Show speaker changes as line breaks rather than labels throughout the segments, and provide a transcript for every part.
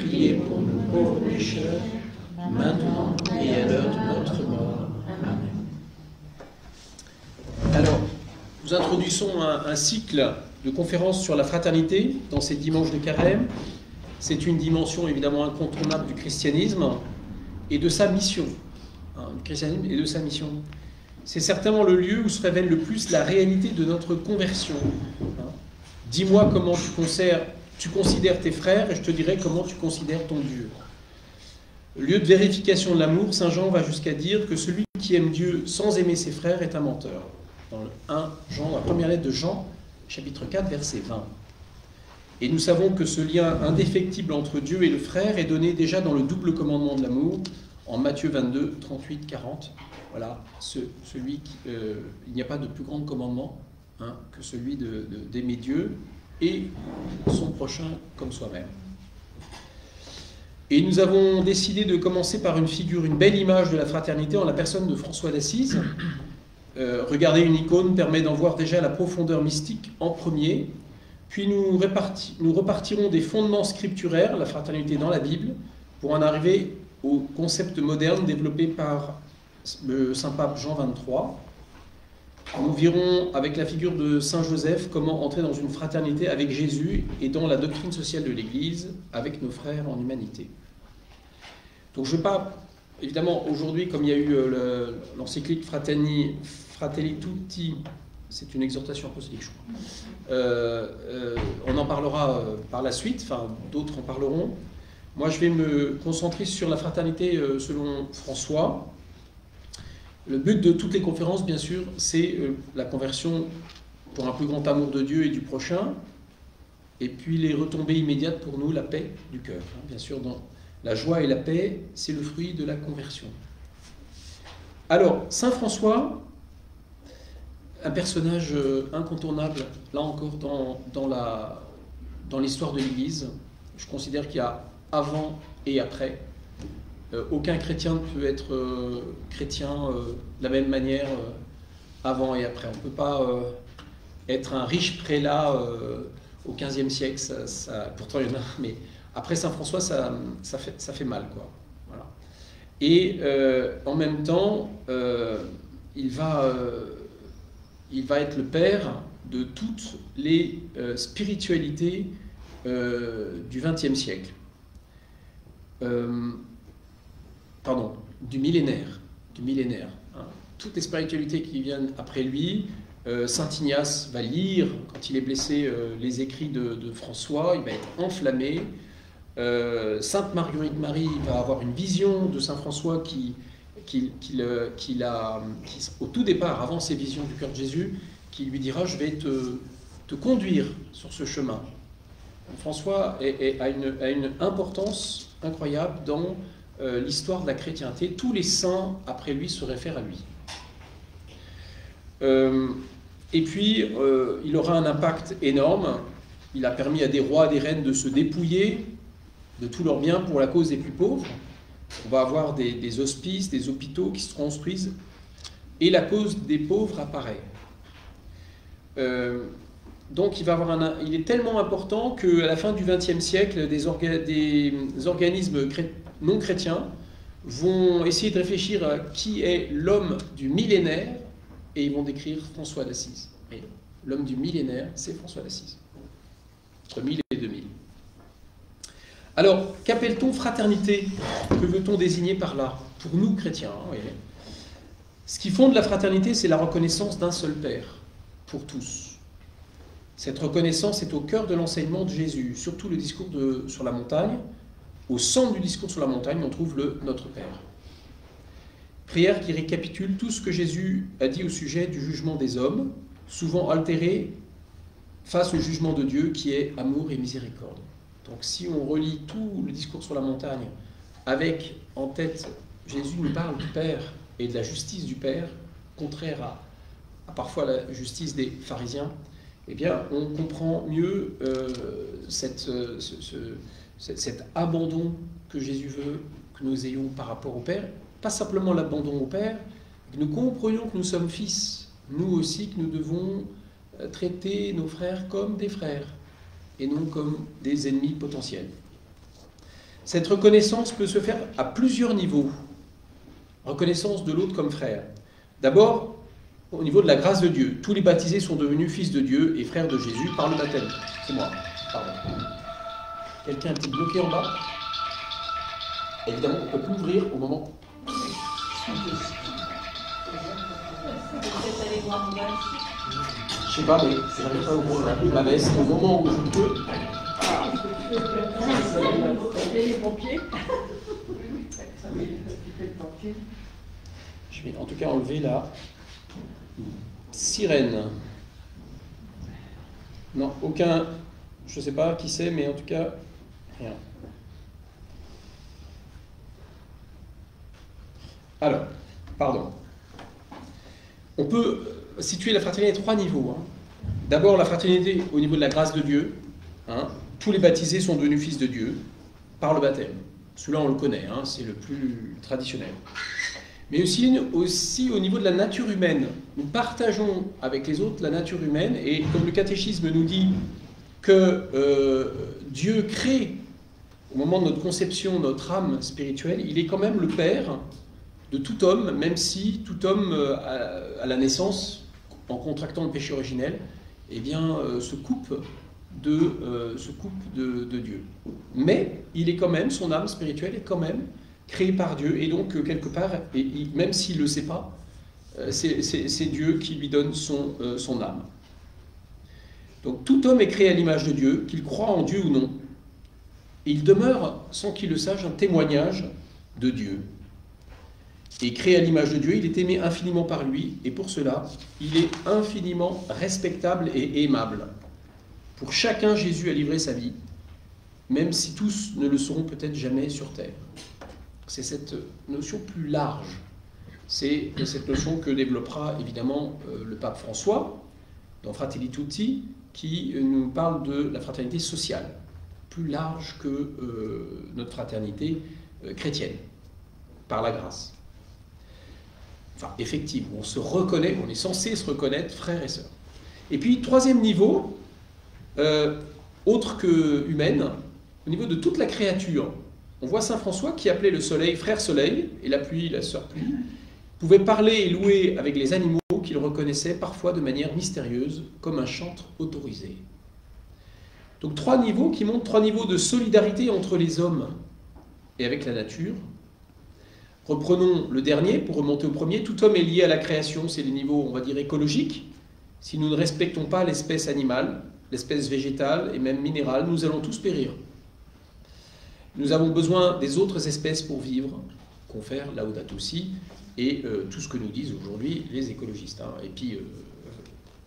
priez pour nous pauvres pécheurs, maintenant et à l'heure de notre mort. Amen. Alors, nous introduisons un cycle de conférences sur la fraternité dans ces dimanches de carême. C'est une dimension évidemment incontournable du christianisme et de sa mission. Du christianisme et de sa mission. C'est certainement le lieu où se révèle le plus la réalité de notre conversion. Dis-moi comment tu considères tes frères et je te dirai comment tu considères ton Dieu. Lieu de vérification de l'amour, Saint Jean va jusqu'à dire que celui qui aime Dieu sans aimer ses frères est un menteur. Dans le 1 Jean, la première lettre de Jean, chapitre 4, verset 20. Et nous savons que ce lien indéfectible entre Dieu et le frère est donné déjà dans le double commandement de l'amour, en Matthieu 22, 38, 40. Voilà, il n'y a pas de plus grand commandement que celui d'aimer Dieu et son prochain comme soi-même. Et nous avons décidé de commencer par une figure, une belle image de la fraternité en la personne de François d'Assise. Regarder une icône permet d'en voir déjà la profondeur mystique en premier, puis nous repartirons des fondements scripturaires, la fraternité dans la Bible, pour en arriver au concept moderne développé par le Saint-Pape Jean XXIII. Nous verrons avec la figure de Saint Joseph comment entrer dans une fraternité avec Jésus et dans la doctrine sociale de l'Église avec nos frères en humanité. Donc je ne vais pas, évidemment, aujourd'hui, comme il y a eu l'encyclique Fratelli Tutti, c'est une exhortation apostolique, je crois. On en parlera par la suite, enfin d'autres en parleront. Moi, je vais me concentrer sur la fraternité selon François. Le but de toutes les conférences, bien sûr, c'est la conversion pour un plus grand amour de Dieu et du prochain, et puis les retombées immédiates pour nous, la paix du cœur. Bien sûr, dans la joie et la paix, c'est le fruit de la conversion. Alors, Saint François, un personnage incontournable, là encore, dans l'histoire de l'Église. Je considère qu'il y a avant et après. Aucun chrétien ne peut être chrétien de la même manière avant et après. On ne peut pas être un riche prélat au XVe siècle, pourtant il y en a, mais après Saint François, ça fait mal, quoi. Voilà. Et en même temps, il va être le père de toutes les spiritualités du XXe siècle. Du millénaire. Toutes les spiritualités qui viennent après lui, Saint Ignace va lire, quand il est blessé, les écrits de François, il va être enflammé. Sainte Marguerite Marie va avoir une vision de Saint François qui au tout départ, avant ses visions du cœur de Jésus, qui lui dira « je vais te conduire sur ce chemin ». François a une importance incroyable dans l'histoire de la chrétienté. Tous les saints, après lui, se réfèrent à lui. Et puis, il aura un impact énorme. Il a permis à des rois et des reines de se dépouiller de tous leurs biens pour la cause des plus pauvres. On va avoir des hospices, des hôpitaux qui se construisent, et la cause des pauvres apparaît. Donc il est tellement important qu'à la fin du XXe siècle, des organismes non chrétiens vont essayer de réfléchir à qui est l'homme du millénaire, et ils vont décrire François d'Assise. Et l'homme du millénaire, c'est François d'Assise. Entre 1000 et 2000. Alors, qu'appelle-t-on fraternité? Que veut-on désigner par là? Pour nous, chrétiens, oui. Ce qui fonde la fraternité, c'est la reconnaissance d'un seul Père, pour tous. Cette reconnaissance est au cœur de l'enseignement de Jésus, surtout le discours sur la montagne. Au centre du discours sur la montagne, on trouve le Notre Père. Prière qui récapitule tout ce que Jésus a dit au sujet du jugement des hommes, souvent altéré face au jugement de Dieu qui est amour et miséricorde. Donc si on relit tout le discours sur la montagne avec en tête, Jésus nous parle du Père et de la justice du Père, contraire à parfois la justice des pharisiens, eh bien on comprend mieux cet abandon que Jésus veut que nous ayons par rapport au Père. Pas simplement l'abandon au Père, que nous comprenions que nous sommes fils, nous aussi que nous devons traiter nos frères comme des frères et non comme des ennemis potentiels. Cette reconnaissance peut se faire à plusieurs niveaux. Reconnaissance de l'autre comme frère. D'abord, au niveau de la grâce de Dieu. Tous les baptisés sont devenus fils de Dieu et frères de Jésus par le baptême. C'est moi. Pardon. Quelqu'un est bloqué en bas? Évidemment, on ne peut plus ouvrir au moment. Je sais pas, mais j'arrive pas à ouvrir ma veste au moment où je peux.
Les pompiers.
Je vais en tout cas enlever la sirène. Non, aucun. Je ne sais pas qui c'est, mais en tout cas, rien. Alors, pardon. On peut situer la fraternité à 3 niveaux. D'abord, la fraternité au niveau de la grâce de Dieu. Tous les baptisés sont devenus fils de Dieu par le baptême. Celui-là, on le connaît, c'est le plus traditionnel. Mais aussi au niveau de la nature humaine. Nous partageons avec les autres la nature humaine, et comme le catéchisme nous dit que Dieu crée, au moment de notre conception, notre âme spirituelle, il est quand même le Père de tout homme, même si tout homme, à la naissance, en contractant le péché originel, eh bien, se coupe de Dieu. Mais il est quand même, son âme spirituelle est quand même créée par Dieu, et donc quelque part, même s'il ne le sait pas, c'est Dieu qui lui donne son âme. Donc tout homme est créé à l'image de Dieu, qu'il croit en Dieu ou non. Et il demeure, sans qu'il le sache, un témoignage de Dieu. Et créé à l'image de Dieu, il est aimé infiniment par lui, et pour cela, il est infiniment respectable et aimable. Pour chacun, Jésus a livré sa vie, même si tous ne le seront peut-être jamais sur terre. C'est cette notion plus large. C'est cette notion que développera évidemment le pape François dans Fratelli Tutti, qui nous parle de la fraternité sociale, plus large que notre fraternité chrétienne, par la grâce. Enfin, effective, on se reconnaît, on est censé se reconnaître frères et sœurs. Et puis, troisième niveau, autre que humaine, au niveau de toute la créature. On voit saint François qui appelait le soleil frère soleil, et la pluie, la sœur pluie, pouvait parler et louer avec les animaux qu'il reconnaissait parfois de manière mystérieuse, comme un chantre autorisé. Donc 3 niveaux qui montrent 3 niveaux de solidarité entre les hommes et avec la nature. Reprenons le dernier pour remonter au premier. Tout homme est lié à la création, c'est les niveaux, on va dire, écologiques. Si nous ne respectons pas l'espèce animale, l'espèce végétale et même minérale, nous allons tous périr. Nous avons besoin des autres espèces pour vivre, confère Laudato Si, et tout ce que nous disent aujourd'hui les écologistes. Et puis,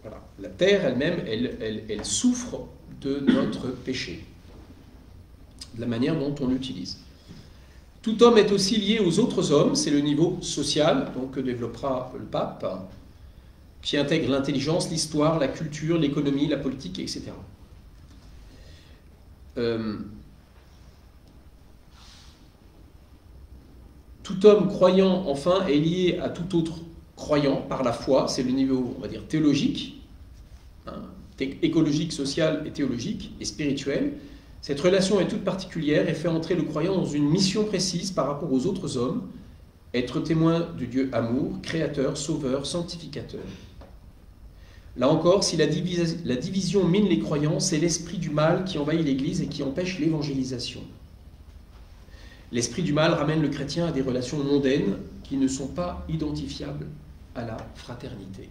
voilà, la Terre elle-même, elle souffre de notre péché, de la manière dont on l'utilise. Tout homme est aussi lié aux autres hommes, c'est le niveau social, donc que développera le pape, qui intègre l'intelligence, l'histoire, la culture, l'économie, la politique, etc. Tout homme croyant, enfin, est lié à tout autre croyant par la foi, c'est le niveau, on va dire, théologique, écologique, social et théologique, et spirituel. Cette relation est toute particulière et fait entrer le croyant dans une mission précise par rapport aux autres hommes, être témoin du Dieu amour, créateur, sauveur, sanctificateur. Là encore, si la division mine les croyants, c'est l'esprit du mal qui envahit l'Église et qui empêche l'évangélisation. L'esprit du mal ramène le chrétien à des relations mondaines qui ne sont pas identifiables à la fraternité.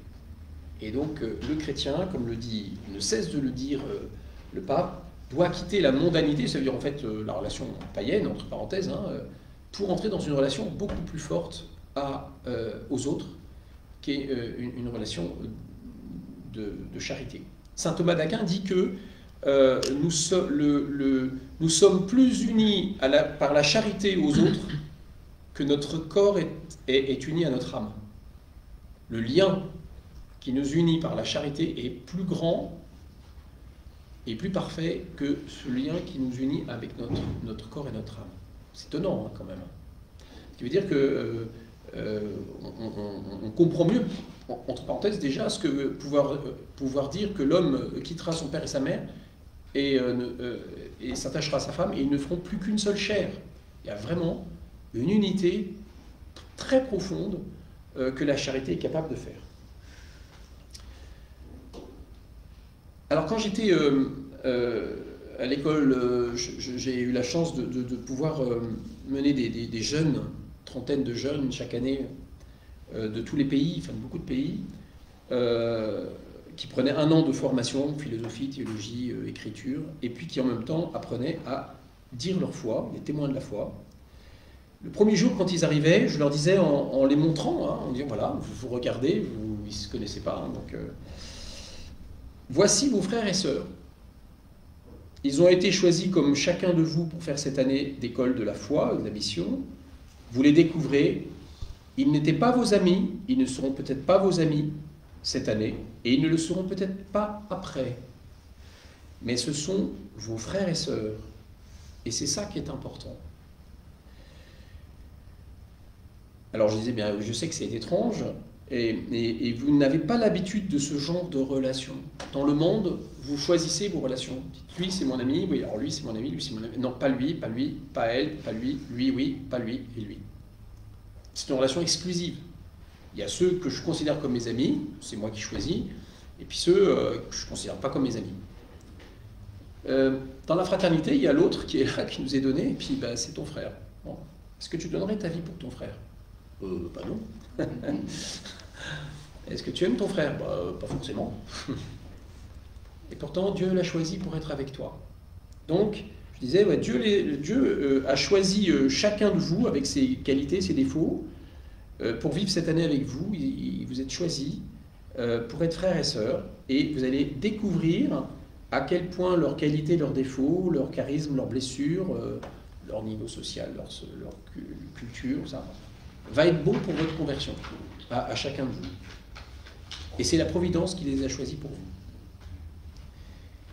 Et donc le chrétien, comme ne cesse de le dire le pape, doit quitter la mondanité, ça veut dire en fait la relation païenne, entre parenthèses, pour entrer dans une relation beaucoup plus forte aux autres, qui est une relation de charité. Saint Thomas d'Aquin dit que nous sommes plus unis par la charité aux autres que notre corps est uni à notre âme. Le lien qui nous unit par la charité est plus grand et plus parfait que ce lien qui nous unit avec notre corps et notre âme. C'est étonnant quand même. Ce qui veut dire que on comprend mieux, entre parenthèses déjà, ce que pouvoir dire que l'homme quittera son père et sa mère et et s'attachera à sa femme, et ils ne feront plus qu'une seule chair. Il y a vraiment une unité très profonde que la charité est capable de faire. Alors quand j'étais à l'école, j'ai eu la chance de pouvoir mener des jeunes, trentaine de jeunes chaque année, de tous les pays, enfin de beaucoup de pays, qui prenaient 1 an de formation, philosophie, théologie, écriture, et puis qui en même temps apprenaient à dire leur foi, les témoins de la foi. Le premier jour, quand ils arrivaient, je leur disais en les montrant, en disant voilà, vous regardez, ils ne se connaissaient pas, donc voici vos frères et sœurs. Ils ont été choisis comme chacun de vous pour faire cette année d'école de la foi, de la mission. Vous les découvrez. Ils n'étaient pas vos amis, ils ne seront peut-être pas vos amis cette année, et ils ne le seront peut-être pas après. Mais ce sont vos frères et sœurs. Et c'est ça qui est important. Alors je disais, bien, je sais que c'est étrange, et vous n'avez pas l'habitude de ce genre de relation. Dans le monde, vous choisissez vos relations. Dites, lui c'est mon ami, oui, alors lui c'est mon ami, lui c'est mon ami. Non, pas lui, pas elle, pas lui, lui oui, pas lui et lui. C'est une relation exclusive. Il y a ceux que je considère comme mes amis, c'est moi qui choisis, et puis ceux que je ne considère pas comme mes amis. Dans la fraternité, il y a l'autre qui est là, qui nous est donné, et puis c'est ton frère. Bon. Est-ce que tu donnerais ta vie pour ton frère? Bah non. Est-ce que tu aimes ton frère? Pas forcément. Et pourtant, Dieu l'a choisi pour être avec toi. Donc, je disais, ouais, Dieu a choisi chacun de vous, avec ses qualités, ses défauts, pour vivre cette année avec vous. Vous êtes choisis pour être frères et sœurs, et vous allez découvrir à quel point leurs qualités, leurs défauts, leurs charismes, leurs blessures, leur niveau social, leur culture, ça va être bon pour votre conversion, à chacun de vous. Et c'est la providence qui les a choisis pour vous.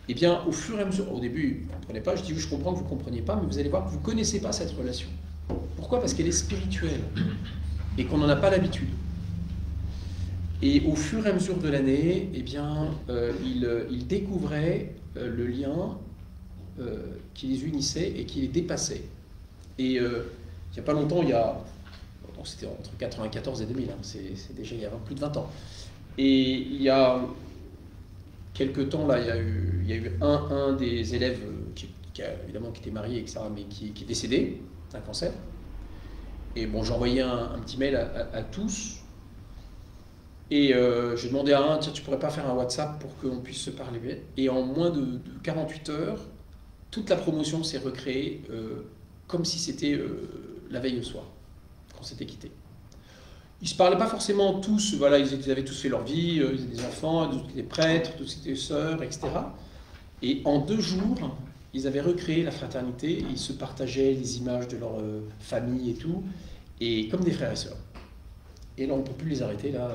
Eh bien, au fur et à mesure, au début, vous ne comprenez pas, je dis, je comprends que vous ne compreniez pas, mais vous allez voir que vous ne connaissez pas cette relation. Pourquoi? Parce qu'elle est spirituelle, et qu'on n'en a pas l'habitude. Et au fur et à mesure de l'année, eh bien, ils découvraient le lien qui les unissait et qui les dépassait. Et il n'y a pas longtemps, c'était entre 1994 et 2000, hein, c'est déjà il y a plus de 20 ans. Et il y a quelques temps, là, il y a eu un des élèves évidemment qui était marié, etc., mais qui est décédé d'un cancer. Et bon, j'ai envoyé un petit mail à tous. Et j'ai demandé à un, tiens, tu pourrais pas faire un WhatsApp pour qu'on puisse se parler? Et en moins de 48 heures, toute la promotion s'est recréée comme si c'était la veille au soir, qu'on s'était quitté. Ils ne se parlaient pas forcément tous, voilà, ils avaient tous fait leur vie, ils avaient des enfants, tous étaient prêtres, tous étaient sœurs, etc. Et en 2 jours, ils avaient recréé la fraternité, ils se partageaient les images de leur famille et tout, et comme des frères et sœurs. Et là, on ne peut plus les arrêter, là.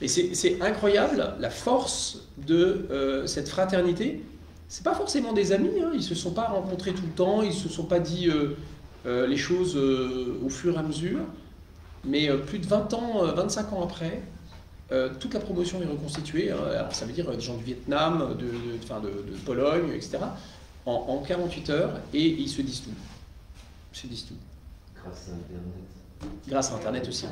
Et c'est incroyable, la force de cette fraternité. Ce n'est pas forcément des amis, hein, ils ne se sont pas rencontrés tout le temps, ils ne se sont pas dit les choses au fur et à mesure, mais plus de 20 ans, 25 ans après, toute la promotion est reconstituée. Hein, alors ça veut dire des gens du Vietnam, de Pologne, etc., en 48 heures, et ils se disent tout. Ils se disent tout.
Grâce à Internet.
Grâce à Internet aussi.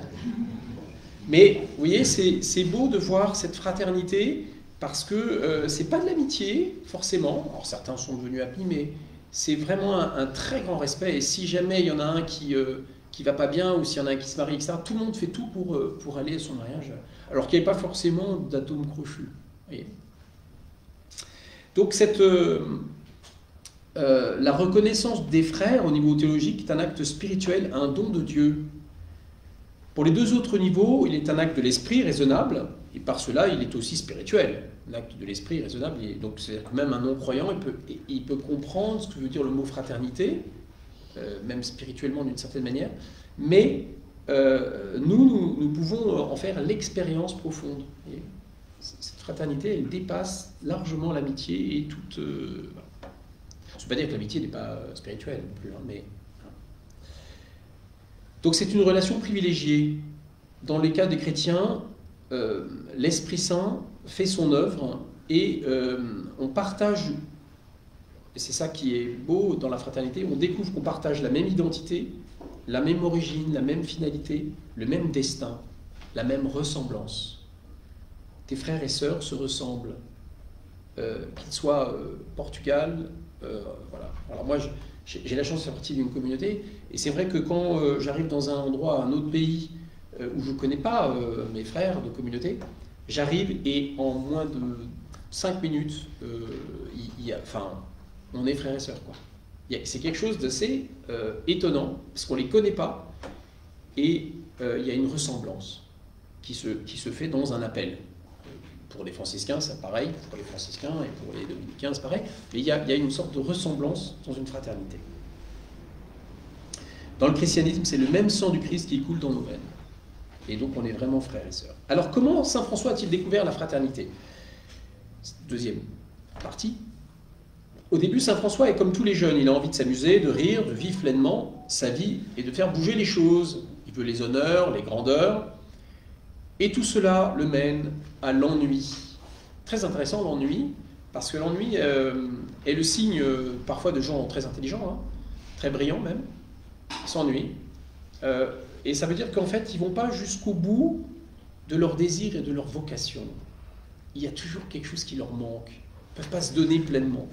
Mais vous voyez, c'est beau de voir cette fraternité, parce que c'est pas de l'amitié, forcément. Alors certains sont devenus amis, mais c'est vraiment un très grand respect. Et si jamais il y en a un qui va pas bien, ou s'il y en a un qui se marie, etc., tout le monde fait tout pour aller à son mariage, alors qu'il n'y avait pas forcément d'atome crochu. Voyez. Donc la reconnaissance des frères au niveau théologique est un acte spirituel, un don de Dieu. Pour les 2 autres niveaux, il est un acte de l'esprit raisonnable, et par cela, il est aussi spirituel. L'acte de l'esprit raisonnable, donc c'est-à-dire que même un non-croyant, il peut comprendre ce que veut dire le mot fraternité, même spirituellement d'une certaine manière, mais nous pouvons en faire l'expérience profonde. Et cette fraternité, elle dépasse largement l'amitié et toute... Ça ne veut pas dire que l'amitié n'est pas spirituelle non plus, hein, mais... Donc c'est une relation privilégiée. Dans les cas des chrétiens, l'Esprit Saint fait son œuvre et on partage et c'est ça qui est beau dans la fraternité, on découvre qu'on partage la même identité, la même origine, la même finalité, le même destin, la même ressemblance. Tes frères et sœurs se ressemblent, qu'ils soient Portugal, voilà. Alors moi, j'ai la chance de faire partie d'une communauté, et c'est vrai que quand j'arrive dans un endroit, un autre pays, où je ne connais pas mes frères de communauté, j'arrive et en moins de 5 minutes, on est frères et sœurs, quoi. C'est quelque chose d'assez étonnant, parce qu'on ne les connaît pas, et il y a une ressemblance qui se fait dans un appel. Pour les franciscains, c'est pareil, pour les franciscains et pour les dominicains, c'est pareil, mais il y a une sorte de ressemblance dans une fraternité. Dans le christianisme, c'est le même sang du Christ qui coule dans nos veines. Et donc on est vraiment frères et sœurs. Alors comment Saint François a-t-il découvert la fraternité? Deuxième partie. Au début, Saint François est comme tous les jeunes, il a envie de s'amuser, de rire, de vivre pleinement sa vie et de faire bouger les choses. Il veut les honneurs, les grandeurs, et tout cela le mène à l'ennui. Très intéressant l'ennui, parce que l'ennui est le signe parfois de gens très intelligents, hein, très brillants même, qui s'ennuient. Et ça veut dire qu'en fait, ils ne vont pas jusqu'au bout de leur désir et de leur vocation. Il y a toujours quelque chose qui leur manque. Ils ne peuvent pas se donner pleinement.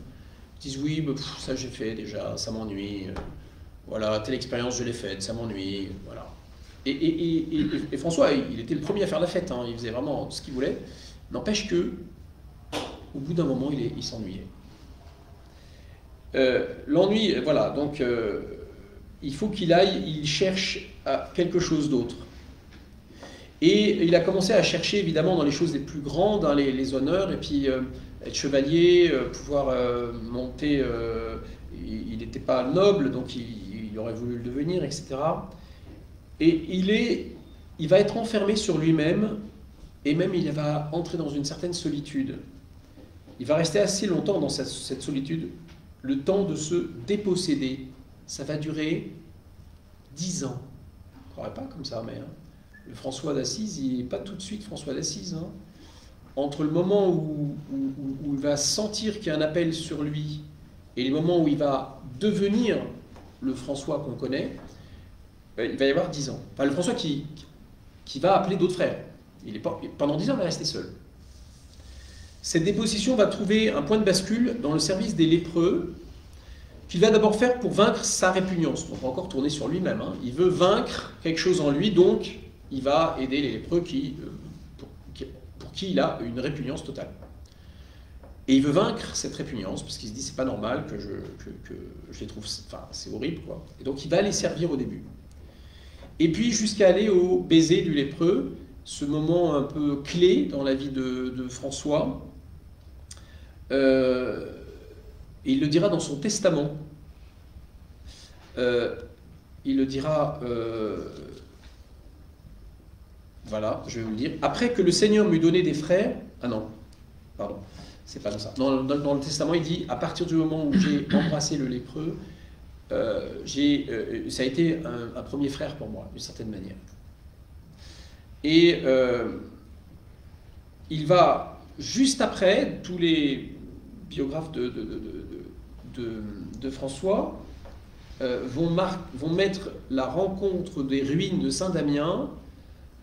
Ils disent oui, ça j'ai fait déjà, ça m'ennuie. Voilà, telle expérience je l'ai faite, ça m'ennuie. Voilà. Et François, il était le premier à faire la fête. Hein, il faisait vraiment ce qu'il voulait. N'empêche que, au bout d'un moment, il s'ennuyait. L'ennui, voilà, donc il faut qu'il aille, il cherche à quelque chose d'autre. Et il a commencé à chercher évidemment dans les choses les plus grandes, hein, les honneurs, et puis être chevalier, pouvoir monter, il n'était pas noble, donc il aurait voulu le devenir, etc. Et il va être enfermé sur lui-même, et même il va entrer dans une certaine solitude. Il va rester assez longtemps dans cette solitude, le temps de se déposséder. Ça va durer 10 ans. Je ne croirais pas comme ça, mais... Hein. Le François d'Assise, il n'est pas tout de suite François d'Assise. Hein. Entre le moment où il va sentir qu'il y a un appel sur lui et les moments où il va devenir le François qu'on connaît, il va y avoir 10 ans. Enfin, le François qui va appeler d'autres frères. Pendant 10 ans, il va rester seul. Cette déposition va trouver un point de bascule dans le service des lépreux, qu'il va d'abord faire pour vaincre sa répugnance. On va encore tourner sur lui-même. Hein. Il veut vaincre quelque chose en lui, donc il va aider les lépreux pour qui il a une répugnance totale. Et il veut vaincre cette répugnance, parce qu'il se dit c'est pas normal que je les trouve... Enfin, c'est horrible, quoi. Et donc il va les servir au début. Et puis jusqu'à aller au baiser du lépreux, ce moment un peu clé dans la vie de François. Et il le dira dans son testament. Il le dira... voilà, je vais vous le dire. Après que le Seigneur m'eut donné des frères... Ah non, pardon, c'est pas dans ça. Dans le testament, il dit, à partir du moment où j'ai embrassé le lépreux, ça a été un premier frère pour moi, d'une certaine manière. Et il va, juste après, tous les biographes de François vont mettre la rencontre des ruines de Saint-Damien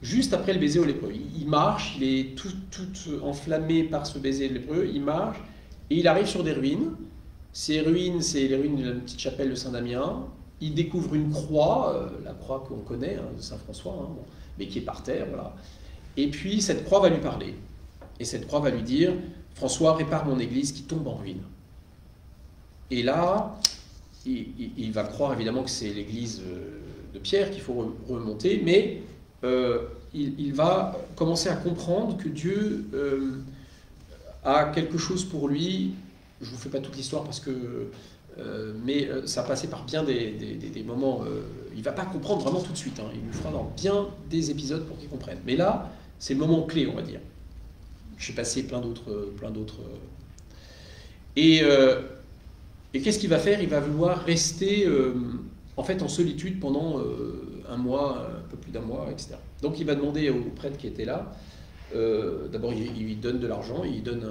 juste après le baiser au lépreux. Il marche, il est tout enflammé par ce baiser de lépreux, il marche, et il arrive sur des ruines. Ces ruines, c'est les ruines de la petite chapelle de Saint-Damien. Il découvre une croix, la croix qu'on connaît, hein, de Saint-François, hein, bon, mais qui est par terre, voilà. Et puis cette croix va lui parler. Et cette croix va lui dire, François, répare mon église qui tombe en ruine. Et là, il va croire évidemment que c'est l'église de Pierre qu'il faut remonter, mais il va commencer à comprendre que Dieu a quelque chose pour lui. Je ne vous fais pas toute l'histoire parce que... mais ça a passé par bien des moments... il ne va pas comprendre vraiment tout de suite. Hein, il lui fera dans bien des épisodes pour qu'il comprenne. Mais là, c'est le moment clé, on va dire. J'ai passé plein d'autres... Et qu'est-ce qu'il va faire? Il va vouloir rester en fait en solitude pendant un mois, un peu plus d'un mois, etc. Donc il va demander au prêtre qui était là, d'abord il lui donne de l'argent, il donne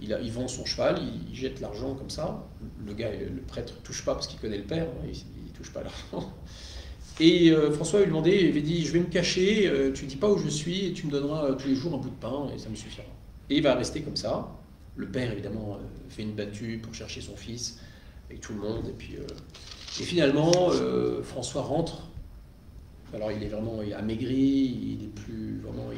il vend son cheval, il jette l'argent comme ça. Le gars, le prêtre, ne touche pas parce qu'il connaît le père, hein, il ne touche pas l'argent. Et François lui demandait, il avait dit, je vais me cacher, tu ne dis pas où je suis, et tu me donneras tous les jours un bout de pain, et ça me suffira. Et il va rester comme ça. Le père, évidemment, fait une battue pour chercher son fils, avec tout le monde, et finalement, François rentre. Alors il est vraiment amaigri, il est plus vraiment,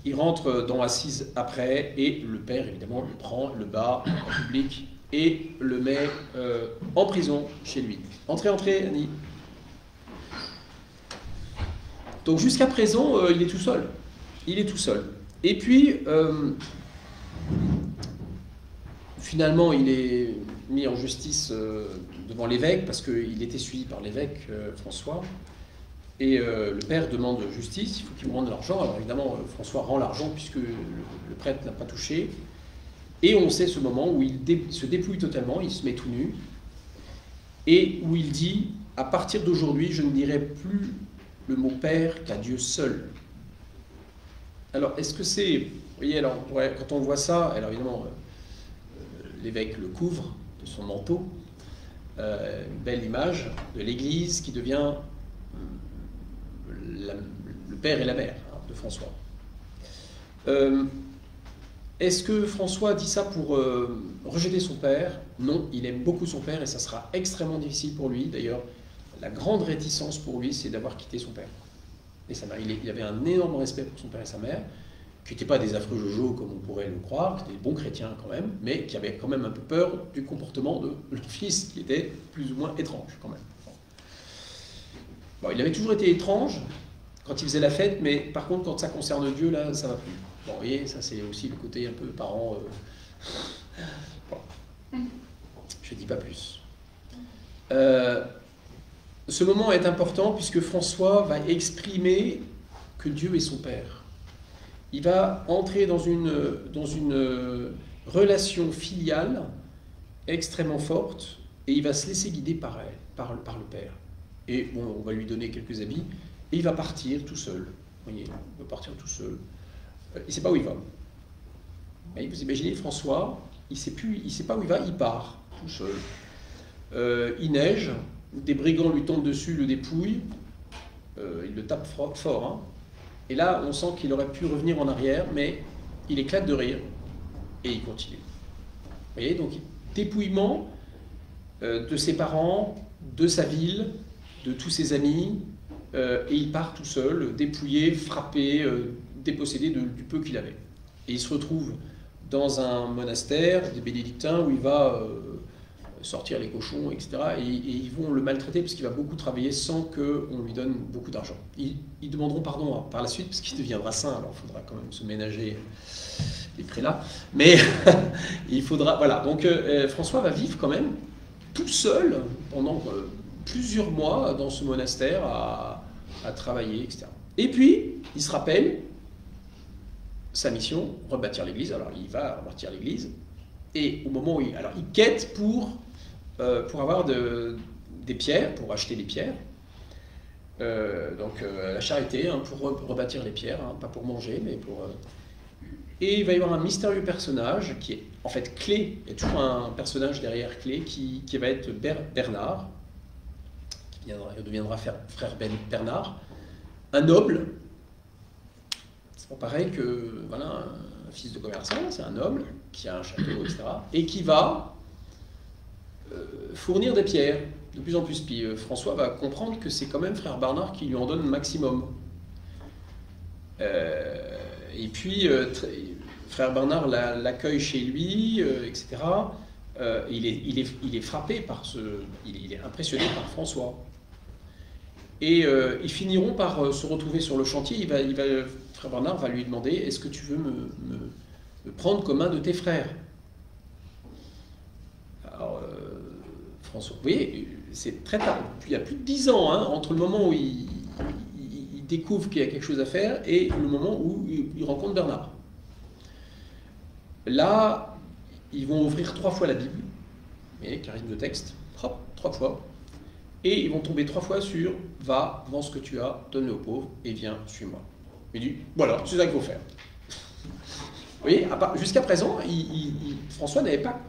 il rentre dans Assise après, et le père évidemment le prend, le bat en public et le met en prison chez lui. Entrez, Annie. Donc jusqu'à présent, il est tout seul. Il est tout seul. Et puis finalement, il est mis en justice devant l'évêque, parce qu'il était suivi par l'évêque François, et le père demande justice, il faut qu'il me rende l'argent. Alors évidemment, François rend l'argent, puisque le prêtre n'a pas touché, et on sait ce moment où il se dépouille totalement, il se met tout nu, et où il dit, à partir d'aujourd'hui, je ne dirai plus le mot père qu'à Dieu seul. Alors, est-ce que c'est... Vous voyez, alors, ouais, quand on voit ça, alors évidemment, l'évêque le couvre de son manteau, une belle image de l'Église qui devient le père et la mère, hein, de François. Est-ce que François dit ça pour rejeter son père? Non, il aime beaucoup son père et ça sera extrêmement difficile pour lui. D'ailleurs, la grande réticence pour lui, c'est d'avoir quitté son père et sa mère. Il avait un énorme respect pour son père et sa mère, qui n'étaient pas des affreux jojo comme on pourrait le croire, qui étaient des bons chrétiens quand même, mais qui avaient quand même un peu peur du comportement de leur fils, qui était plus ou moins étrange quand même. Bon, il avait toujours été étrange quand il faisait la fête, mais par contre, quand ça concerne Dieu, là, ça va plus. Bon, vous voyez, ça c'est aussi le côté un peu parent. Bon. Je ne dis pas plus. Ce moment est important puisque François va exprimer que Dieu est son Père. Il va entrer dans une relation filiale extrêmement forte et il va se laisser guider par elle, par le Père. Et bon, on va lui donner quelques habits et il va partir tout seul. Vous voyez, il va partir tout seul. Il ne sait pas où il va. Et vous imaginez, François, il ne sait pas où il va, il part tout seul. Il neige, des brigands lui tombent dessus, le dépouillent, il le tape fort. Hein. Et là, on sent qu'il aurait pu revenir en arrière, mais il éclate de rire et il continue. Vous voyez, donc dépouillement de ses parents, de sa ville, de tous ses amis, et il part tout seul, dépouillé, frappé, dépossédé du peu qu'il avait. Et il se retrouve dans un monastère des bénédictins où il va sortir les cochons, etc. Et ils vont le maltraiter parce qu'il va beaucoup travailler sans qu'on lui donne beaucoup d'argent. Ils demanderont pardon par la suite parce qu'il deviendra saint, alors il faudra quand même se ménager les prélats. Mais il faudra... Voilà, donc François va vivre quand même tout seul pendant plusieurs mois dans ce monastère à travailler, etc. Et puis, il se rappelle sa mission, rebâtir l'église. Alors, il va rebâtir l'église. Et au moment où il quête pour avoir des pierres, pour acheter des pierres. La charité, hein, pour rebâtir les pierres, hein, pas pour manger, mais pour... Et il va y avoir un mystérieux personnage qui est en fait Clé. Il y a toujours un personnage derrière Clé qui va être Bernard, qui deviendra frère Bernard, un noble. C'est pas pareil que voilà, un fils de commerçant, c'est un noble qui a un château, etc. Et qui va fournir des pierres de plus en plus. Puis François va comprendre que c'est quand même frère Bernard qui lui en donne le maximum. Et puis frère Bernard l'accueille chez lui, etc. Il est frappé par il est impressionné par François. Et ils finiront par se retrouver sur le chantier. Frère Bernard va lui demander: est-ce que tu veux me prendre comme un de tes frères? Alors, François, vous voyez, c'est très tard. Il y a plus de 10 ans, hein, entre le moment où il découvre qu'il y a quelque chose à faire et le moment où il rencontre Bernard. Là, ils vont ouvrir 3 fois la Bible, et charisme de texte, hop, 3 fois. Et ils vont tomber 3 fois sur « Va, vends ce que tu as, donne-le aux pauvres, et viens, suis-moi ». Il dit « Voilà, c'est ça qu'il faut faire ». voyez, jusqu'à présent, François n'avait pas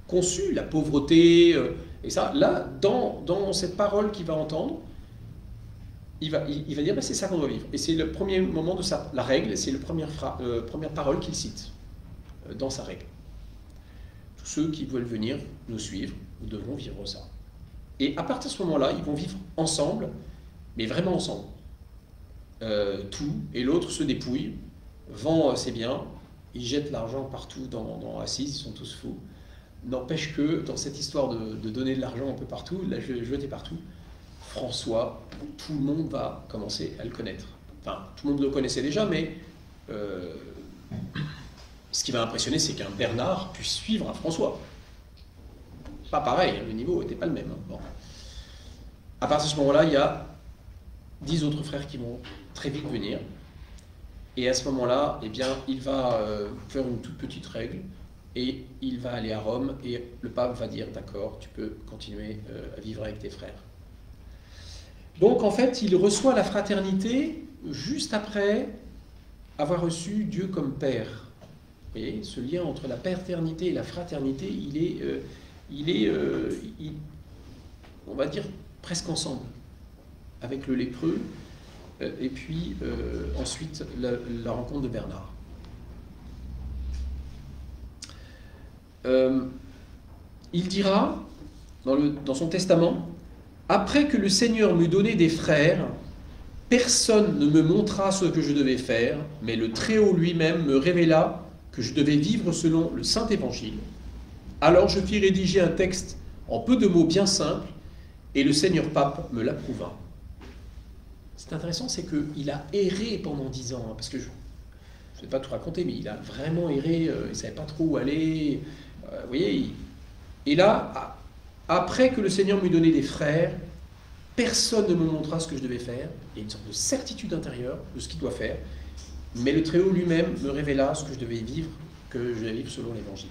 conçu la pauvreté, et ça. Là, dans cette parole qu'il va entendre, il va dire, ben, c'est ça qu'on doit vivre. Et c'est le premier moment de la règle, c'est la première parole qu'il cite dans sa règle. Tous ceux qui veulent venir nous suivre, nous devrons vivre ça. Et à partir de ce moment-là, ils vont vivre ensemble, mais vraiment ensemble. Tout, et l'autre se dépouille, vend ses biens, ils jettent l'argent partout dans Assise, ils sont tous fous. N'empêche que dans cette histoire de donner de l'argent un peu partout, là je jeter partout, François, tout le monde va commencer à le connaître. Enfin, tout le monde le connaissait déjà, mais ce qui va impressionner, c'est qu'un Bernard puisse suivre un François. Pas pareil, le niveau n'était pas le même. Bon. À partir de ce moment-là, il y a 10 autres frères qui vont très vite venir. Et à ce moment-là, eh bien, il va faire une toute petite règle et il va aller à Rome et le pape va dire, d'accord, tu peux continuer à vivre avec tes frères. Donc en fait, il reçoit la fraternité juste après avoir reçu Dieu comme Père. Vous voyez, ce lien entre la paternité et la fraternité, on va dire, presque ensemble, avec le lépreux, et puis ensuite la rencontre de Bernard. Il dira, dans son testament, « Après que le Seigneur m'eut donné des frères, personne ne me montra ce que je devais faire, mais le Très-Haut lui-même me révéla que je devais vivre selon le Saint-Évangile. Alors je fis rédiger un texte en peu de mots bien simples, et le Seigneur Pape me l'approuva. » C'est intéressant, c'est qu'il a erré pendant 10 ans, hein, parce que je ne vais pas tout raconter, mais il a vraiment erré, il ne savait pas trop où aller. Vous voyez, et là, après que le Seigneur m'eut donné des frères, personne ne me montra ce que je devais faire. Il y a une sorte de certitude intérieure de ce qu'il doit faire, mais le Très-Haut lui-même me révéla ce que je devais vivre, que je devais vivre selon l'Évangile.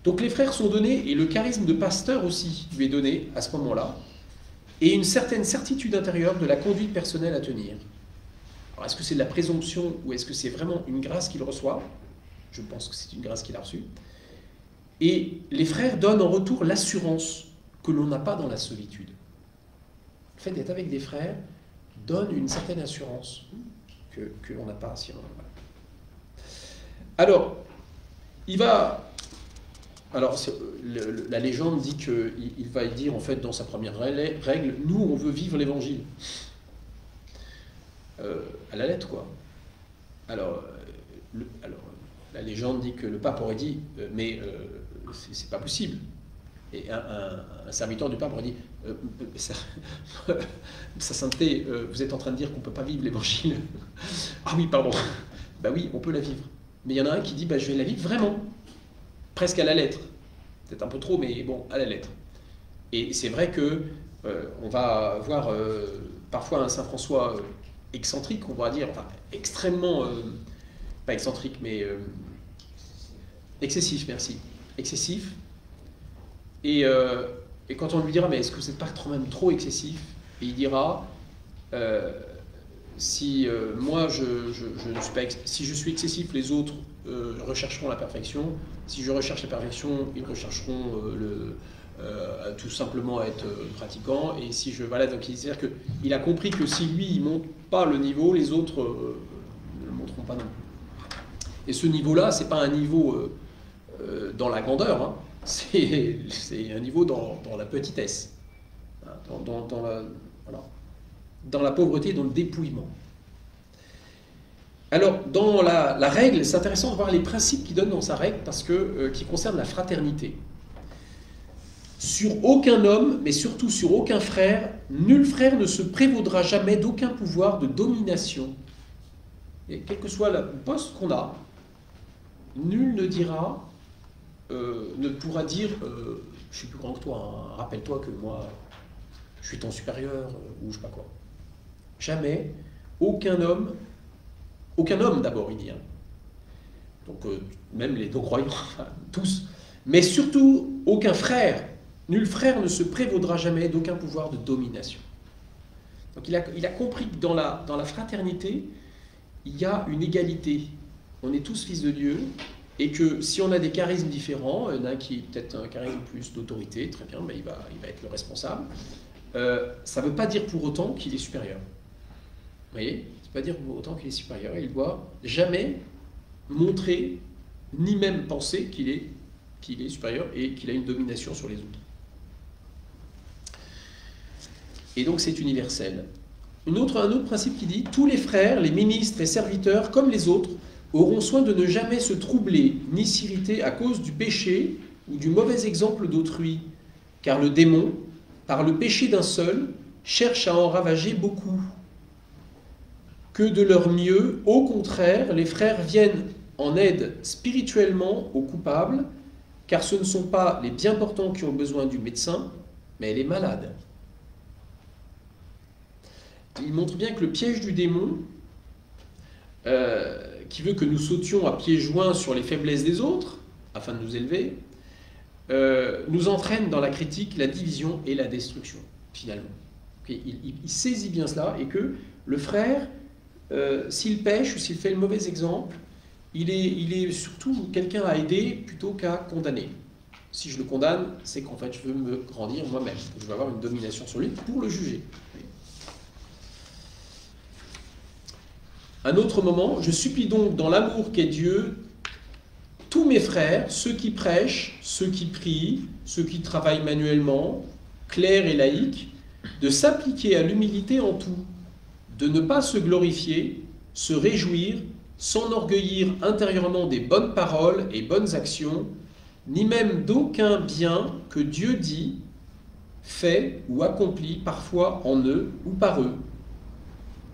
Donc les frères sont donnés, et le charisme de pasteur aussi lui est donné à ce moment-là, et une certaine certitude intérieure de la conduite personnelle à tenir. Alors est-ce que c'est de la présomption, ou est-ce que c'est vraiment une grâce qu'il reçoit? Je pense que c'est une grâce qu'il a reçue. Et les frères donnent en retour l'assurance que l'on n'a pas dans la solitude. Le fait d'être avec des frères donne une certaine assurance que l'on n'a pas si on... Alors, il va... Alors, la légende dit qu'il va dire, en fait, dans sa première règle, « Nous, on veut vivre l'Évangile. » À la lettre, quoi. Alors, la légende dit que le pape aurait dit « Mais c'est pas possible. » Et un serviteur du pape aurait dit Sa sainteté, vous êtes en train de dire qu'on ne peut pas vivre l'Évangile. Ah oui, pardon. Ben oui, on peut la vivre. Mais il y en a un qui dit je vais la vivre vraiment. Presque à la lettre. Peut-être un peu trop, mais bon, à la lettre. Et c'est vrai que on va voir parfois un Saint François excentrique, on va dire, enfin extrêmement, pas excentrique, mais excessif, merci. Excessif. Et quand on lui dira, mais est-ce que vous n'êtes pas même trop excessif? Et il dira, si moi si je suis excessif, les autres rechercheront la perfection. Si je recherche la perfection, ils rechercheront tout simplement à être pratiquants. Et si je voilà, donc c'est-à-dire qu'il a compris que si lui il monte pas le niveau, les autres ne le monteront pas non plus. Et ce niveau-là, c'est pas un niveau dans la grandeur, hein. C'est un niveau dans la petitesse, hein, dans la pauvreté, dans le dépouillement. Alors, dans la règle, c'est intéressant de voir les principes qu'il donne dans sa règle, parce que qui concernent la fraternité. Sur aucun homme, mais surtout sur aucun frère, nul frère ne se prévaudra jamais d'aucun pouvoir de domination. Et quel que soit le poste qu'on a, nul ne dira... ne pourra dire je suis plus grand que toi, hein, rappelle-toi que moi je suis ton supérieur ou je sais pas quoi. Jamais, aucun homme d'abord il dit, hein. Donc même les non-croyants, enfin, tous, mais surtout aucun frère, nul frère ne se prévaudra jamais d'aucun pouvoir de domination. Donc il a compris que dans la fraternité il y a une égalité on est tous fils de Dieu, et que si on a des charismes différents, il y en a un qui peut-être un charisme plus d'autorité, très bien, mais il va être le responsable, ça ne veut pas dire pour autant qu'il est supérieur. Vous voyez? Ça ne veut pas dire pour autant qu'il est supérieur. Il ne doit jamais montrer, ni même penser qu'il est supérieur et qu'il a une domination sur les autres. Et donc c'est universel. Un autre principe qui dit « Tous les frères, les ministres et serviteurs, comme les autres, auront soin de ne jamais se troubler ni s'irriter à cause du péché ou du mauvais exemple d'autrui, car le démon, par le péché d'un seul, cherche à en ravager beaucoup. Que de leur mieux, au contraire, les frères viennent en aide spirituellement aux coupables, car ce ne sont pas les bien portants qui ont besoin du médecin, mais les malades. » Il montre bien que le piège du démon, qui veut que nous sautions à pieds joints sur les faiblesses des autres, afin de nous élever, nous entraîne dans la critique, la division et la destruction, finalement. Il saisit bien cela, et que le frère, s'il pêche ou s'il fait le mauvais exemple, il est surtout quelqu'un à aider plutôt qu'à condamner. Si je le condamne, c'est qu'en fait je veux me grandir moi-même, je veux avoir une domination sur lui pour le juger. Un autre moment, je supplie donc dans l'amour qu'est Dieu, tous mes frères, ceux qui prêchent, ceux qui prient, ceux qui travaillent manuellement, clercs et laïcs, de s'appliquer à l'humilité en tout, de ne pas se glorifier, se réjouir, s'enorgueillir intérieurement des bonnes paroles et bonnes actions, ni même d'aucun bien que Dieu dit, fait ou accomplit parfois en eux ou par eux.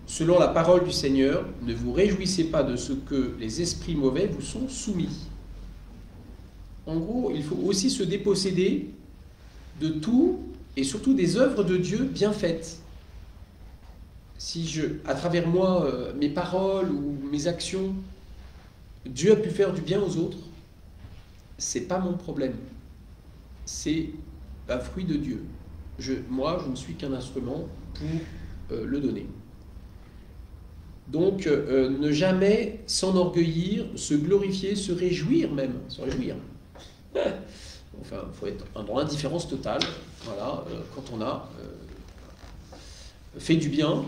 Selon la parole du Seigneur, ne vous réjouissez pas de ce que les esprits mauvais vous sont soumis. En gros, il faut aussi se déposséder de tout, et surtout des œuvres de Dieu bien faites. Si à travers moi, mes paroles ou mes actions, Dieu a pu faire du bien aux autres, c'est pas mon problème. C'est un fruit de Dieu. Moi, je ne suis qu'un instrument pour le donner. Donc, ne jamais s'enorgueillir, se glorifier, se réjouir même, se réjouir. Enfin, il faut être dans l'indifférence totale, voilà, quand on a fait du bien,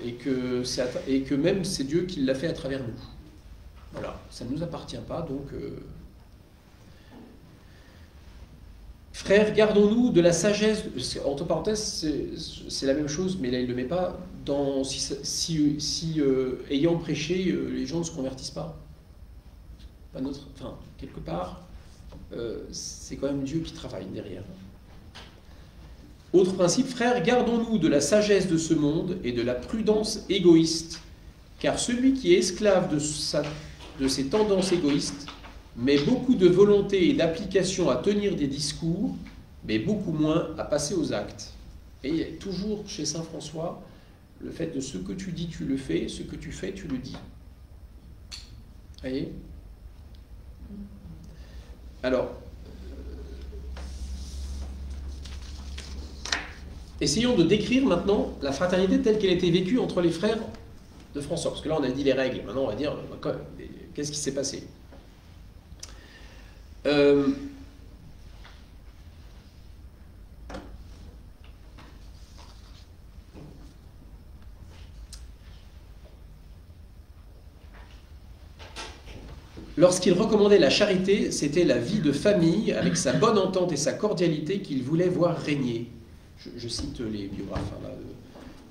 et que même c'est Dieu qui l'a fait à travers nous. Voilà, ça ne nous appartient pas, donc... Frères, gardons-nous de la sagesse, entre parenthèses, c'est la même chose, mais là il ne le met pas, si ayant prêché, les gens ne se convertissent pas. Enfin, quelque part, c'est quand même Dieu qui travaille derrière. Autre principe, frères, gardons-nous de la sagesse de ce monde et de la prudence égoïste, car celui qui est esclave de ses tendances égoïstes met beaucoup de volonté et d'application à tenir des discours, mais beaucoup moins à passer aux actes. Et il y a toujours chez saint François le fait de ce que tu dis, tu le fais, ce que tu fais, tu le dis. Vous voyez? Alors, essayons de décrire maintenant la fraternité telle qu'elle a été vécue entre les frères de François. Parce que là, on a dit les règles. Maintenant, on va dire qu'est-ce qui s'est passé. Lorsqu'il recommandait la charité, c'était la vie de famille, avec sa bonne entente et sa cordialité, qu'il voulait voir régner. Je cite les biographes, hein, là,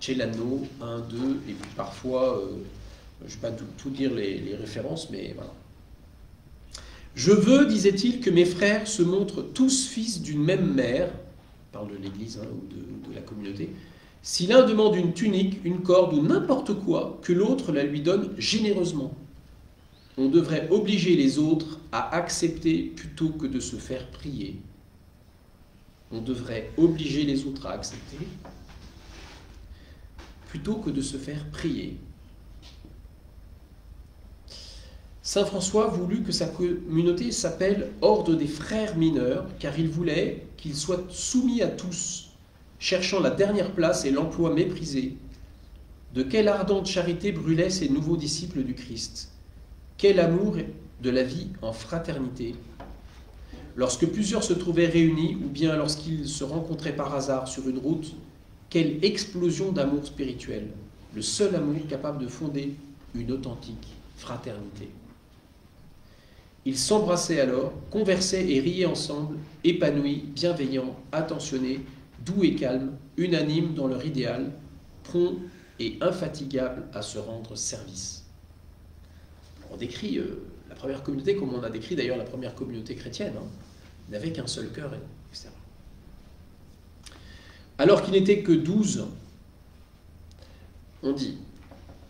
Celano, 1, 2, et puis parfois, je ne vais pas tout dire les références, mais voilà. Je veux, disait-il, que mes frères se montrent tous fils d'une même mère, on parle de l'Église hein, ou de la communauté, si l'un demande une tunique, une corde ou n'importe quoi, que l'autre la lui donne généreusement. On devrait obliger les autres à accepter plutôt que de se faire prier. On devrait obliger les autres à accepter plutôt que de se faire prier. Saint François voulut que sa communauté s'appelle Ordre des Frères Mineurs, car il voulait qu'ils soient soumis à tous, cherchant la dernière place et l'emploi méprisé. De quelle ardente charité brûlaient ces nouveaux disciples du Christ? quel amour de la vie en fraternité. Lorsque plusieurs se trouvaient réunis, ou bien lorsqu'ils se rencontraient par hasard sur une route, quelle explosion d'amour spirituel, le seul amour capable de fonder une authentique fraternité. Ils s'embrassaient alors, conversaient et riaient ensemble, épanouis, bienveillants, attentionnés, doux et calmes, unanimes dans leur idéal, prompts et infatigables à se rendre service. On décrit la première communauté comme on a décrit d'ailleurs la première communauté chrétienne. Il n'avait qu'un seul cœur, etc. Alors qu'il n'était que 12, on dit,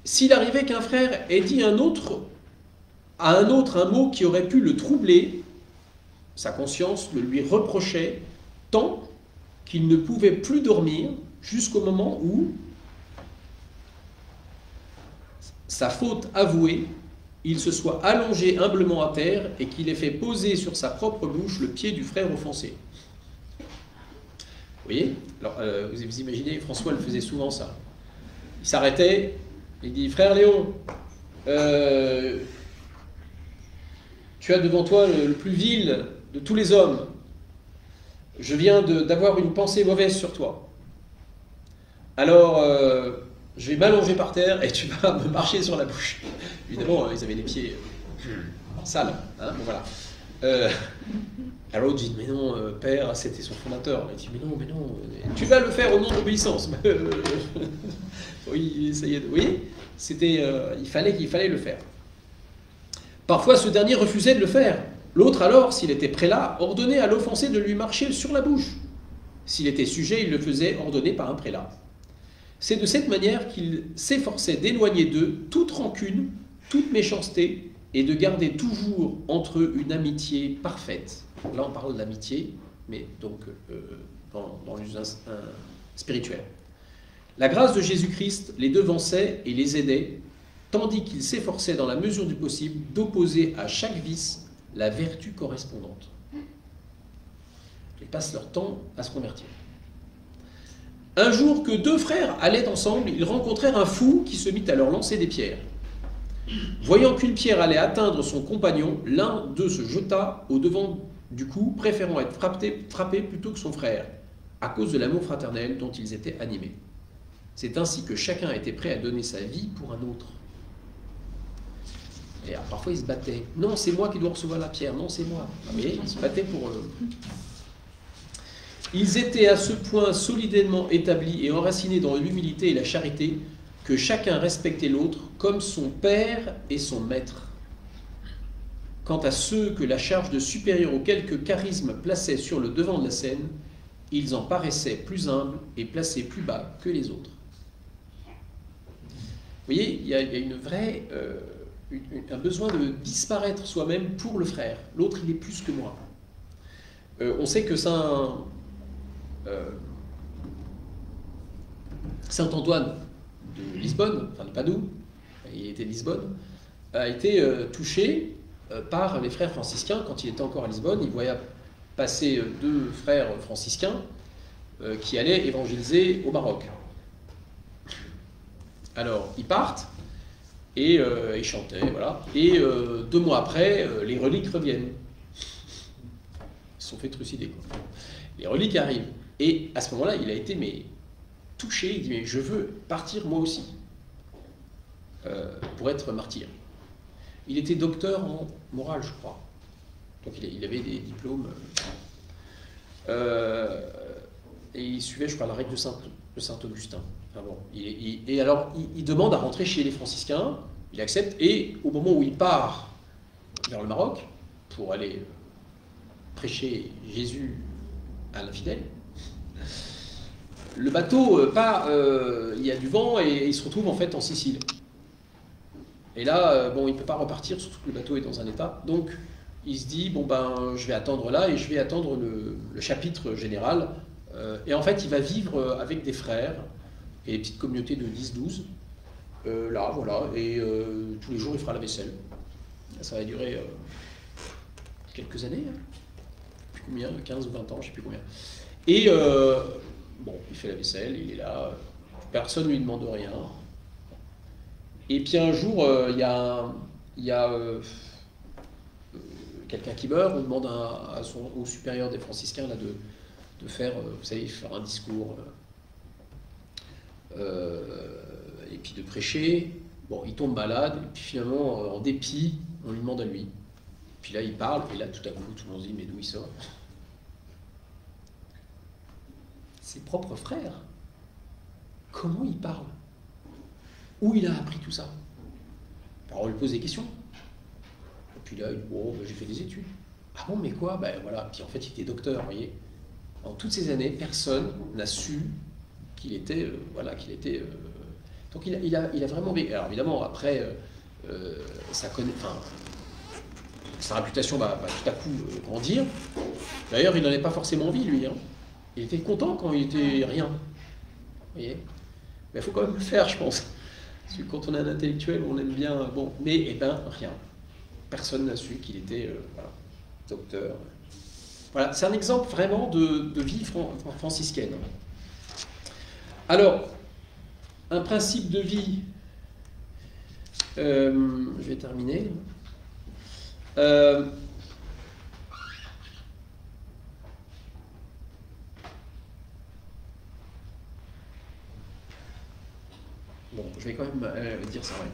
s'il arrivait qu'un frère ait dit à un autre un mot qui aurait pu le troubler, sa conscience le lui reprochait tant qu'il ne pouvait plus dormir jusqu'au moment où, sa faute avouée, il se soit allongé humblement à terre et qu'il ait fait poser sur sa propre bouche le pied du frère offensé. Vous voyez? Alors, vous imaginez, François le faisait souvent ça. Il s'arrêtait, il dit, frère Léon, tu as devant toi le plus vil de tous les hommes. Je viens d'avoir une pensée mauvaise sur toi. Alors, je vais m'allonger par terre et tu vas me marcher sur la bouche. Évidemment, ils avaient les pieds sales. Hein, bon, voilà. Alors l'autre dit, mais non, père, c'était son fondateur. Il dit, mais non, tu vas le faire au nom de l'obéissance. Oui, ça y est, oui, c'était, il fallait le faire. Parfois, ce dernier refusait de le faire. L'autre, alors, s'il était prélat, ordonnait à l'offensé de lui marcher sur la bouche. S'il était sujet, il le faisait ordonner par un prélat. C'est de cette manière qu'il s'efforçait d'éloigner d'eux toute rancune, toute méchanceté, et de garder toujours entre eux une amitié parfaite. Là, on parle d'amitié, mais donc dans l'usage spirituel. La grâce de Jésus-Christ les devançait et les aidait, tandis qu'ils s'efforçaient dans la mesure du possible d'opposer à chaque vice la vertu correspondante. Ils passent leur temps à se convertir. Un jour que deux frères allaient ensemble, ils rencontrèrent un fou qui se mit à leur lancer des pierres. Voyant qu'une pierre allait atteindre son compagnon, l'un d'eux se jeta au-devant du coup, préférant être frappé plutôt que son frère, à cause de l'amour fraternel dont ils étaient animés. C'est ainsi que chacun était prêt à donner sa vie pour un autre. Et alors, parfois ils se battaient. Non, c'est moi qui dois recevoir la pierre. Non, c'est moi. Vous voyez, ils se battaient pour eux. Ils étaient à ce point solidement établis et enracinés dans l'humilité et la charité que chacun respectait l'autre comme son père et son maître. Quant à ceux que la charge de supérieur ou quelque charisme plaçait sur le devant de la scène, ils en paraissaient plus humbles et placés plus bas que les autres. Vous voyez, il y a une vraie, un besoin de disparaître soi-même pour le frère. L'autre, il est plus que moi. On sait que Saint Antoine de Lisbonne, enfin de Padoue, il était de Lisbonne, a été touché par les frères franciscains. Quand il était encore à Lisbonne, il voyait passer deux frères franciscains qui allaient évangéliser au Maroc. Alors, ils partent, et ils chantaient, voilà. Et 2 mois après, les reliques reviennent. Ils se sont fait trucider, quoi. Les reliques arrivent. Et à ce moment-là, il a été touché. Il dit, mais je veux partir moi aussi, pour être martyr. Il était docteur en morale, je crois. Donc il avait des diplômes. Et il suivait, je crois, la règle de Saint-Augustin. Enfin bon, et alors, il demande à rentrer chez les franciscains, il accepte, et au moment où il part vers le Maroc, pour aller prêcher Jésus à l'infidèle, le bateau part, il y a du vent, et il se retrouve en fait en Sicile. Et là, bon, il ne peut pas repartir, surtout que le bateau est dans un état, donc il se dit, bon ben, je vais attendre là, et je vais attendre le chapitre général, et en fait, il va vivre avec des frères, et des petites communautés de 10-12, là, voilà, et tous les jours, il fera la vaisselle. Ça va durer quelques années, hein. Je sais plus combien, 15 ou 20 ans, je ne sais plus combien. Et, bon, il fait la vaisselle, il est là, personne ne lui demande rien. Et puis un jour, il y a il y a quelqu'un qui meurt, on demande au supérieur des franciscains là, de faire, vous savez, faire un discours et puis de prêcher. Bon, il tombe malade, et puis finalement, en dépit, on lui demande à lui. Puis là, il parle, et là, tout à coup, tout le monde se dit, mais d'où il sort? Ses propres frères. Comment il parle? Où il a appris tout ça? Alors on lui pose des questions. Et puis là, il dit, oh, ben, j'ai fait des études. Ah bon, mais quoi? Ben voilà. Puis en fait, il était docteur, vous voyez. En toutes ces années, personne n'a su qu'il était, voilà, qu'il était. Donc il a vraiment. Alors évidemment, après, sa réputation va tout à coup grandir. D'ailleurs, il n'en avait pas forcément envie, lui. Hein. Il était content quand il était rien. Vous voyez? Mais il faut quand même le faire, je pense. Parce que quand on est un intellectuel, on aime bien. Bon, mais eh ben, rien. Personne n'a su qu'il était voilà, docteur. Voilà, c'est un exemple vraiment de vie franciscaine. Alors, un principe de vie. Je vais terminer. Bon, je vais quand même dire ça. Ouais.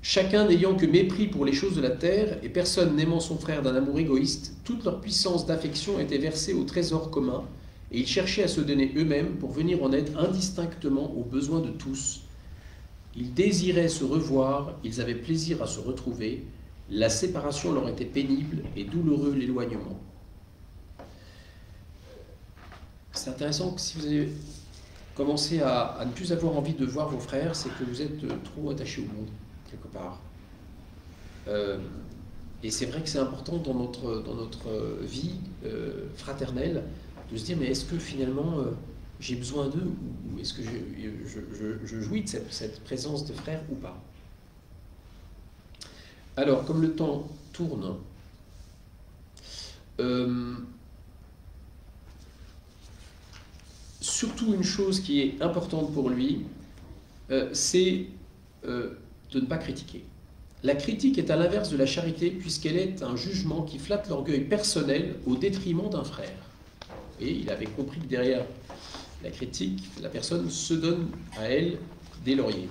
Chacun n'ayant que mépris pour les choses de la terre, et personne n'aimant son frère d'un amour égoïste, toute leur puissance d'affection était versée au trésor commun, et ils cherchaient à se donner eux-mêmes pour venir en aide indistinctement aux besoins de tous. Ils désiraient se revoir, ils avaient plaisir à se retrouver, la séparation leur était pénible et douloureux l'éloignement. C'est intéressant que si vous avez commencé à ne plus avoir envie de voir vos frères, c'est que vous êtes trop attaché au monde, quelque part. Et c'est vrai que c'est important dans notre vie fraternelle de se dire, mais est-ce que finalement j'ai besoin d'eux ou est-ce que je jouis de cette présence de frères ou pas? Alors, comme le temps tourne, surtout une chose qui est importante pour lui, c'est de ne pas critiquer. La critique est à l'inverse de la charité puisqu'elle est un jugement qui flatte l'orgueil personnel au détriment d'un frère. Et il avait compris que derrière la critique, la personne se donne à elle des lauriers.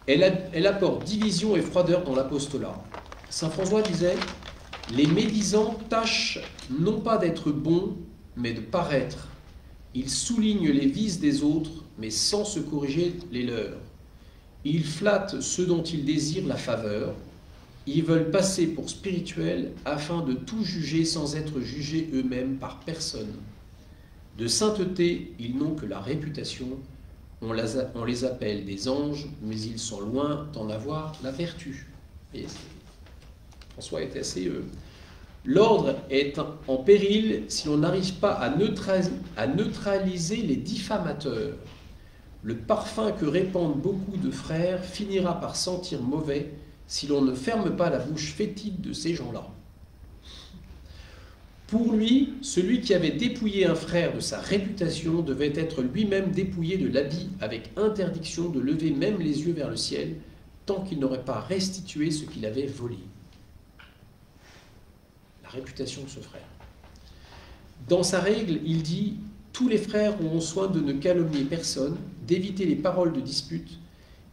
Elle apporte division et froideur dans l'apostolat. Saint François disait « Les médisants tâchent non pas d'être bons, mais de paraître. Ils soulignent les vices des autres, mais sans se corriger les leurs. Ils flattent ceux dont ils désirent la faveur. Ils veulent passer pour spirituels afin de tout juger sans être jugés eux-mêmes par personne. De sainteté, ils n'ont que la réputation. On les appelle des anges, mais ils sont loin d'en avoir la vertu. » Et François est assez... L'ordre est en péril si l'on n'arrive pas à neutraliser les diffamateurs. Le parfum que répandent beaucoup de frères finira par sentir mauvais si l'on ne ferme pas la bouche fétide de ces gens-là. Pour lui, celui qui avait dépouillé un frère de sa réputation devait être lui-même dépouillé de l'habit avec interdiction de lever même les yeux vers le ciel tant qu'il n'aurait pas restitué ce qu'il avait volé. La réputation de ce frère. Dans sa règle, il dit « Tous les frères auront soin de ne calomnier personne, d'éviter les paroles de dispute,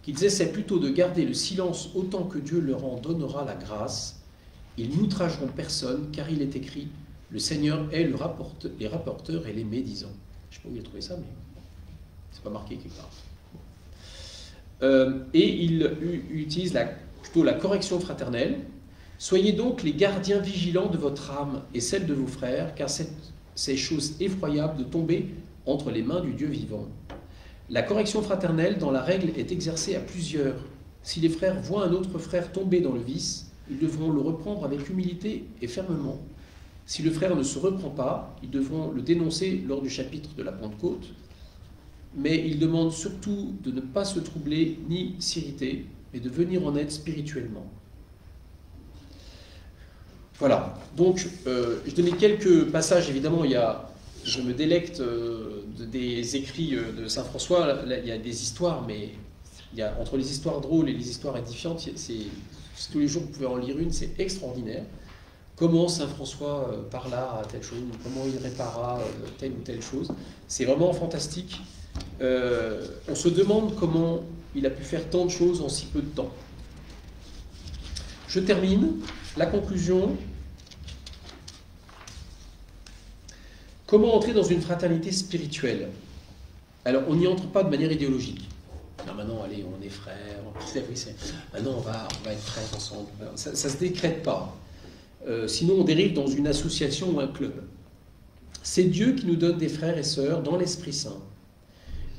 qu'ils essaient plutôt de garder le silence autant que Dieu leur en donnera la grâce. Ils n'outrageront personne, car il est écrit « Le Seigneur est les rapporteurs et les médisants. » Je ne sais pas où il a trouvé ça, mais c'est pas marqué quelque part. Et il utilise plutôt la correction fraternelle. « Soyez donc les gardiens vigilants de votre âme et celle de vos frères, car c'est chose effroyable de tomber entre les mains du Dieu vivant. » La correction fraternelle, dans la règle, est exercée à plusieurs. Si les frères voient un autre frère tomber dans le vice, ils devront le reprendre avec humilité et fermement. Si le frère ne se reprend pas, ils devront le dénoncer lors du chapitre de la Pentecôte, mais ils demandent surtout de ne pas se troubler ni s'irriter, mais de venir en aide spirituellement. Voilà, donc je donnais quelques passages, évidemment, je me délecte des écrits de Saint François, là, il y a des histoires, mais Il y a, entre les histoires drôles et les histoires édifiantes, tous les jours vous pouvez en lire une, c'est extraordinaire. Comment Saint François parla à telle chose, comment il répara telle ou telle chose. C'est vraiment fantastique. On se demande comment il a pu faire tant de choses en si peu de temps. Je termine. La conclusion. Comment entrer dans une fraternité spirituelle? Alors, on n'y entre pas de manière idéologique. Alors maintenant, allez, on est frères, maintenant on va être frères ensemble. Ça ne se décrète pas. Sinon, on dérive dans une association ou un club. C'est Dieu qui nous donne des frères et sœurs dans l'Esprit Saint.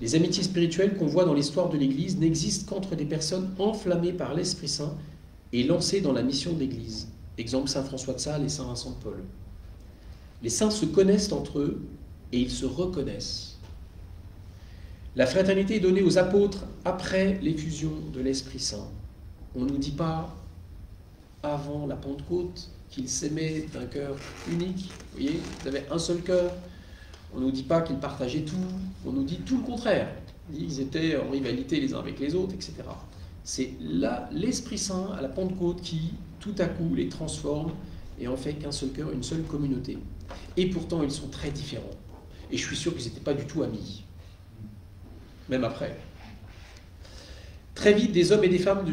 Les amitiés spirituelles qu'on voit dans l'histoire de l'Église n'existent qu'entre des personnes enflammées par l'Esprit Saint et lancées dans la mission de l'Église. Exemple, Saint François de Sales et Saint Vincent de Paul. Les saints se connaissent entre eux et ils se reconnaissent. La fraternité est donnée aux apôtres après l'effusion de l'Esprit Saint. On ne nous dit pas, avant la Pentecôte, qu'ils s'aimaient d'un cœur unique. Vous voyez, ils avaient un seul cœur. On ne nous dit pas qu'ils partageaient tout. On nous dit tout le contraire. Ils étaient en rivalité les uns avec les autres, etc. C'est là l'Esprit Saint, à la Pentecôte, qui, tout à coup, les transforme et en fait qu'un seul cœur, une seule communauté. Et pourtant, ils sont très différents. Et je suis sûr qu'ils n'étaient pas du tout amis. Même après. Très vite, des hommes et des femmes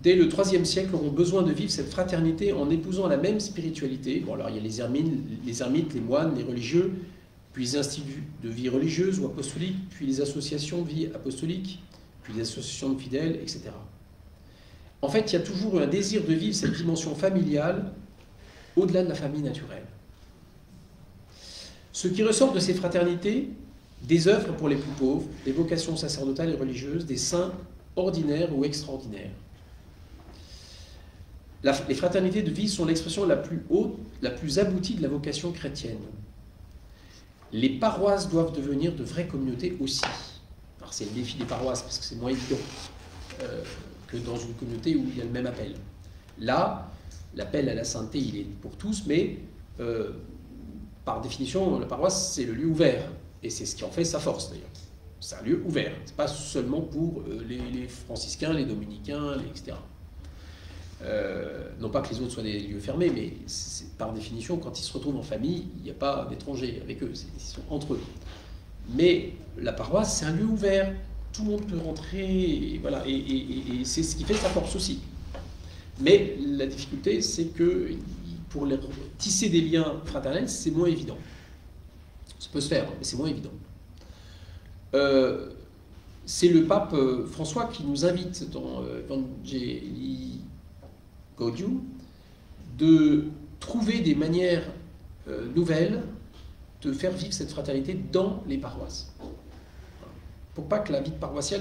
dès le IIIe siècle auront besoin de vivre cette fraternité en épousant la même spiritualité. Bon, alors il y a les ermites, les moines, les religieux, puis les instituts de vie religieuse ou apostolique, puis les associations de vie apostolique, puis les associations de fidèles, etc. En fait, il y a toujours un désir de vivre cette dimension familiale au-delà de la famille naturelle. Ce qui ressort de ces fraternités, des œuvres pour les plus pauvres, des vocations sacerdotales et religieuses, des saints ordinaires ou extraordinaires. Les fraternités de vie sont l'expression la plus haute, la plus aboutie de la vocation chrétienne. Les paroisses doivent devenir de vraies communautés aussi. Alors c'est le défi des paroisses, parce que c'est moins évident que dans une communauté où il y a le même appel. Là, l'appel à la sainteté, il est pour tous, mais par définition, la paroisse, c'est le lieu ouvert. Et c'est ce qui en fait sa force, d'ailleurs. C'est un lieu ouvert. Ce n'est pas seulement pour les franciscains, les dominicains, etc. Non pas que les autres soient des lieux fermés, mais par définition, quand ils se retrouvent en famille, il n'y a pas d'étrangers avec eux, ils sont entre eux. Mais la paroisse, c'est un lieu ouvert, tout le monde peut rentrer, et voilà, et c'est ce qui fait sa force aussi. Mais la difficulté, c'est que pour tisser des liens fraternels, c'est moins évident. Ça peut se faire, mais c'est moins évident. C'est le pape François qui nous invite dans Evangelii Gaudium de trouver des manières nouvelles de faire vivre cette fraternité dans les paroisses. Pour pas que la vie paroissiale